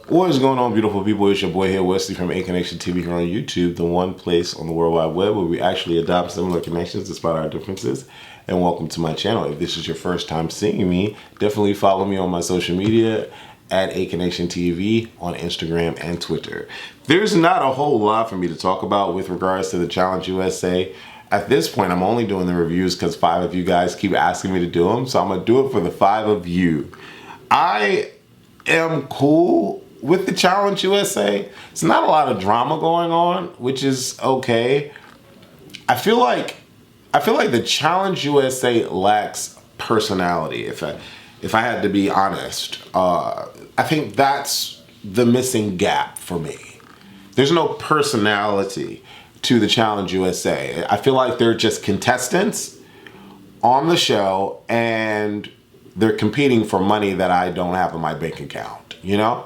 What is going on, beautiful people? It's your boy here, Wesley from A Connection TV here on YouTube, the one place on the World Wide Web where we actually adopt similar connections despite our differences. And welcome to my channel. If this is your first time seeing me, definitely follow me on my social media at A Connection TV on Instagram and Twitter. There's not a whole lot for me to talk about with regards to the Challenge USA. At this point, I'm only doing the reviews because 5 of you guys keep asking me to do them, so I'm gonna do it for the 5 of you. I am cool with the Challenge USA. It's not a lot of drama going on, which is okay. I feel like the Challenge USA lacks personality. If I had to be honest, I think that's the missing gap for me. There's no personality to the Challenge USA. I feel like they're just contestants on the show, and they're competing for money that I don't have in my bank account, you know?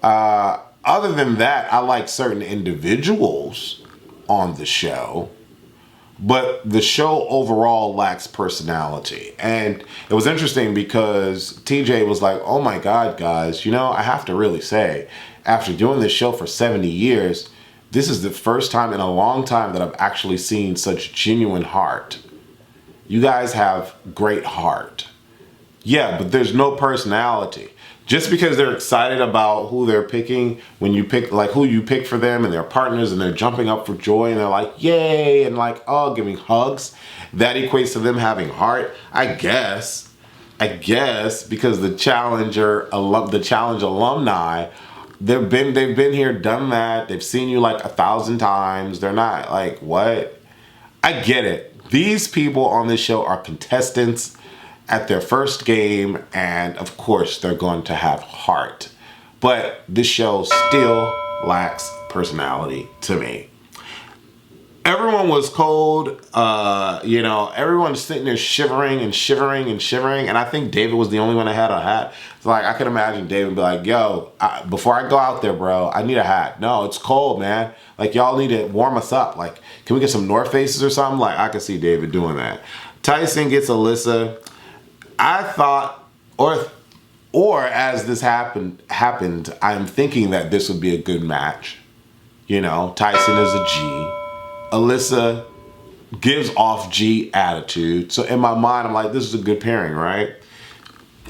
Other than that, I like certain individuals on the show, but the show overall lacks personality. And it was interesting because TJ was like, oh my God, guys, you know, I have to really say, after doing this show for 70 years, this is the first time in a long time that I've actually seen such genuine heart. You guys have great heart. Yeah, but there's no personality. Just because they're excited about who they're picking, when you pick, like who you pick for them and their partners, and they're jumping up for joy and they're like, yay, and like, oh, giving hugs, that equates to them having heart. I guess, because the Challenge alumni, they've been here, done that. They've seen you like 1,000 times. They're not like, what? I get it. These people on this show are contestants at their first game, and of course they're going to have heart. But this show still lacks personality to me. Everyone was cold, you know, everyone's sitting there shivering and shivering and shivering, and I think David was the only one that had a hat. It's like, I could imagine David be like, yo, before I go out there, bro, I need a hat. No, it's cold, man. Like, y'all need to warm us up. Like, can we get some North Faces or something? Like, I could see David doing that. Tyson gets Alyssa. I thought, or as this happened, I'm thinking that this would be a good match. You know, Tyson is a G. Alyssa gives off G attitude. So in my mind, I'm like, this is a good pairing, right?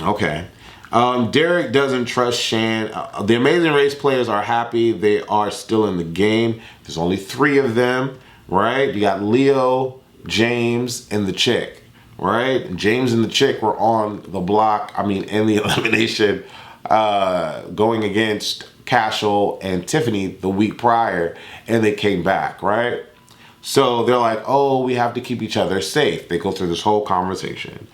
Okay. Derek doesn't trust Shan. The Amazing Race players are happy they are still in the game. There's only 3 of them, right? You got Leo, James, and the chick. Right? James and the chick were on the block, in the elimination, going against Cashel and Tiffany the week prior, and they came back, right? So they're like, oh, we have to keep each other safe. They go through this whole conversation.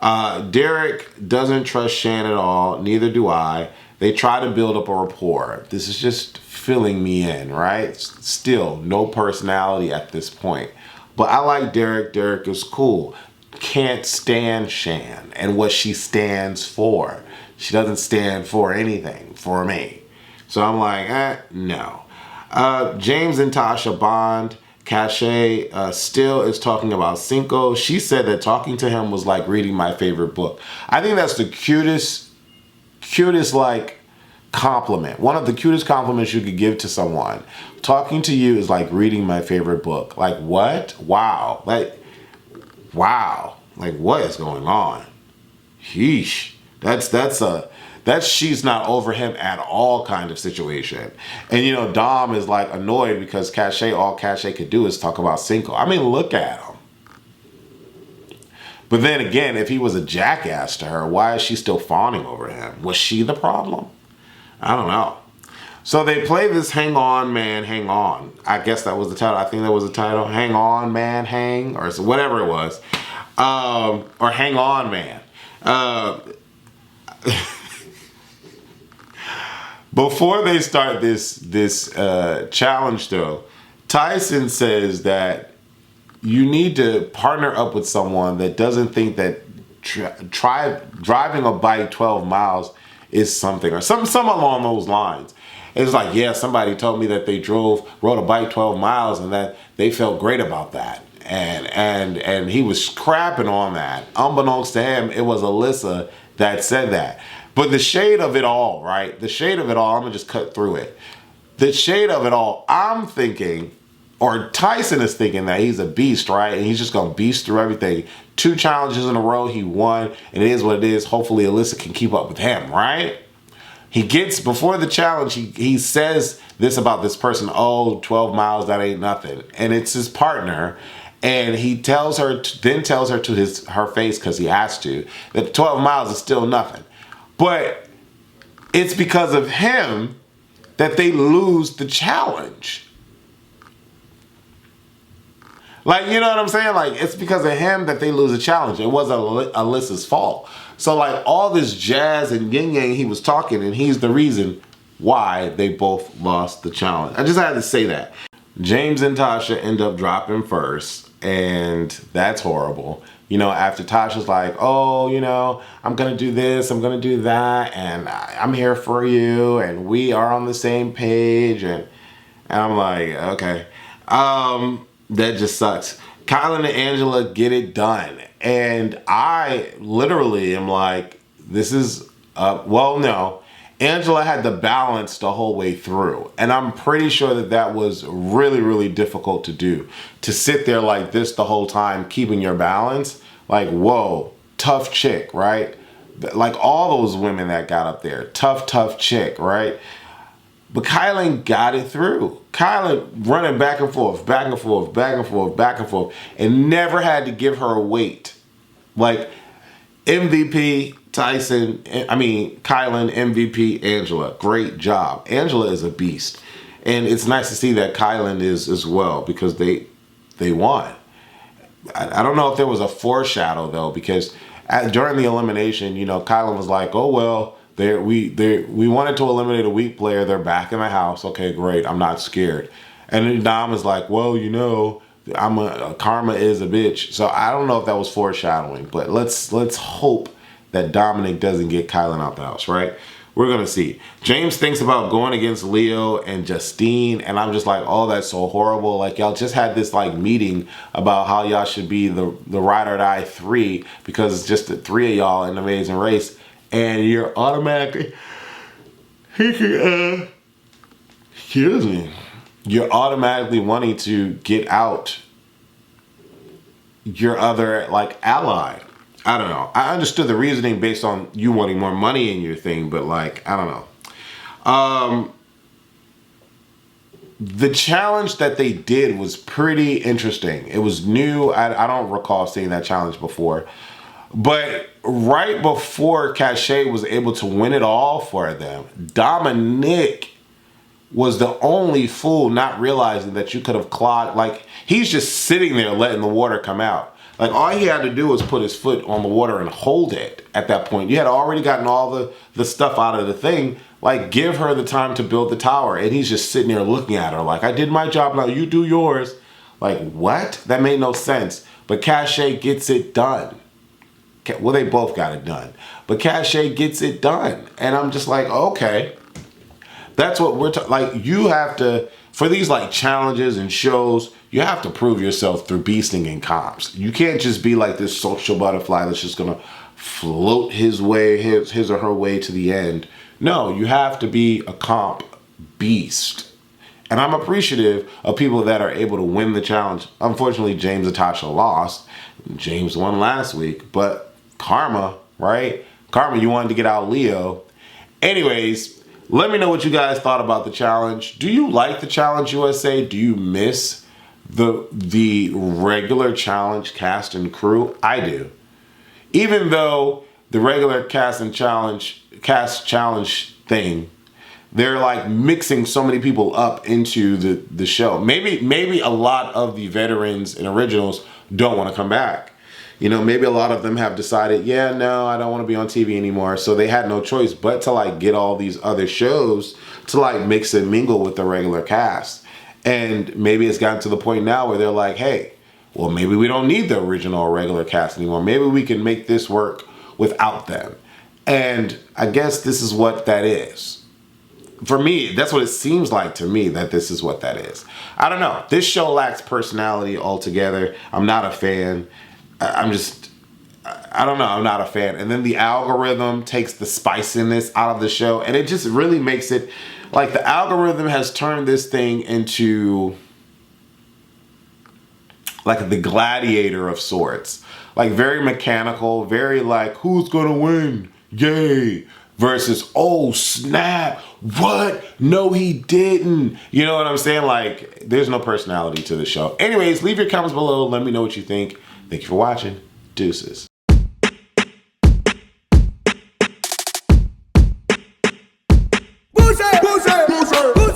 Derek doesn't trust Shan at all, neither do I. They try to build up a rapport. This is just filling me in, right? Still, no personality at this point. But I like Derek. Derek is cool. Can't stand Shan and what she stands for. She doesn't stand for anything for me. So I'm like, no. James and Tasha bond. Cache still is talking about Cinco. She said that talking to him was like reading my favorite book. I think that's the cutest like compliment. One of the cutest compliments you could give to someone. Talking to you is like reading my favorite book. Like, what? Wow. Wow, like what is going on? Sheesh. That's she's not over him at all kind of situation. And you know, Dom is like annoyed because all Cache could do is talk about Cinco. Look at him. But then again, if he was a jackass to her, why is she still fawning over him? Was she the problem? I don't know. So they play this Hang On Man, Hang On. I guess that was the title. I think that was the title. Hang On Man, Hang, or whatever it was. Or Hang On Man. Before they start this challenge though, Tyson says that you need to partner up with someone that doesn't think that driving a bike 12 miles is something, or some along those lines. It's like, yeah, somebody told me that they rode a bike 12 miles and that they felt great about that. And he was crapping on that. Unbeknownst to him, it was Alyssa that said that. But the shade of it all, right? The shade of it all, I'm going to just cut through it. The shade of it all, I'm thinking, or Tyson is thinking that he's a beast, right? And he's just going to beast through everything. 2 challenges in a row, he won, and it is what it is. Hopefully Alyssa can keep up with him, right? He gets, before the challenge, he says this about this person, oh, 12 miles, that ain't nothing. And it's his partner. And he tells her, then tells her to her face, because he has to, that 12 miles is still nothing. But it's because of him that they lose the challenge. Like, you know what I'm saying? Like, it's because of him that they lose the challenge. It wasn't Alyssa's fault. So, like, all this jazz and yin yang he was talking, and he's the reason why they both lost the challenge. I just had to say that. James and Tasha end up dropping first, and that's horrible. You know, after Tasha's like, oh, you know, I'm going to do this, I'm going to do that, and I'm here for you, and we are on the same page, and I'm like, okay. That just sucks. Kyland and Angela get it done. And I literally am like, this is, well, no. Angela had the balance the whole way through. And I'm pretty sure that that was really, really difficult to do. To sit there like this the whole time, keeping your balance. Like, whoa, tough chick, right? Like all those women that got up there. Tough chick, right? But Kyland got it through. Kyland running back and forth, and never had to give her a weight. Like MVP Tyson, Kyland, MVP Angela. Great job. Angela is a beast. And it's nice to see that Kyland is as well, because they won. I don't know if there was a foreshadow though, because during the elimination, you know, Kyland was like, oh well, we wanted to eliminate a weak player. They're back in the house. Okay, great. I'm not scared. And then Dom is like, well, you know, karma is a bitch. So I don't know if that was foreshadowing, but let's hope that Dominic doesn't get Kyland out the house, right? We're going to see. James thinks about going against Leo and Justine, and I'm just like, oh, that's so horrible. Like, y'all just had this, like, meeting about how y'all should be the ride or die 3, because it's just the 3 of y'all in Amazing Race, and you're automatically, excuse me, you're automatically wanting to get out your other, like, ally. I don't know. I understood the reasoning based on you wanting more money in your thing, but like, I don't know. The challenge that they did was pretty interesting. It was new. I don't recall seeing that challenge before. But right before Cachet was able to win it all for them, Dominic was the only fool not realizing that you could have clawed. Like, he's just sitting there letting the water come out. Like, all he had to do was put his foot on the water and hold it at that point. You had already gotten all the stuff out of the thing. Like, give her the time to build the tower. And he's just sitting there looking at her like, I did my job, now you do yours. Like, what? That made no sense. But Cachet gets it done. Well, they both got it done. But Cachet gets it done. And I'm just like, okay. That's what we're talking. Like, you have to, for these like challenges and shows, you have to prove yourself through beasting and comps. You can't just be like this social butterfly that's just gonna float his or her way to the end. No, you have to be a comp beast. And I'm appreciative of people that are able to win the challenge. Unfortunately, James and Tasha lost. James won last week, but karma, right? Karma, you wanted to get out Leo. Anyways, let me know what you guys thought about the challenge. Do you like the Challenge USA? Do you miss the regular challenge cast and crew? I do. Even though the regular cast challenge thing, they're like mixing so many people up into the show. Maybe a lot of the veterans and originals don't want to come back. You know, maybe a lot of them have decided, yeah, no, I don't want to be on TV anymore. So they had no choice but to like get all these other shows to like mix and mingle with the regular cast. And maybe it's gotten to the point now where they're like, hey, well, maybe we don't need the original or regular cast anymore. Maybe we can make this work without them. And I guess this is what that is. For me, that's what it seems like to me, that this is what that is. I don't know. This show lacks personality altogether. I'm not a fan. I don't know. I'm not a fan. And then the algorithm takes the spiciness out of the show, and it just really makes it like the algorithm has turned this thing into like the Gladiator of sorts. Like very mechanical, very like, who's gonna win? Yay. Versus, oh snap, what? No, he didn't. You know what I'm saying? Like, there's no personality to the show. Anyways, leave your comments below. Let me know what you think. Thank you for watching. Deuces. Pussy, pussy, pussy.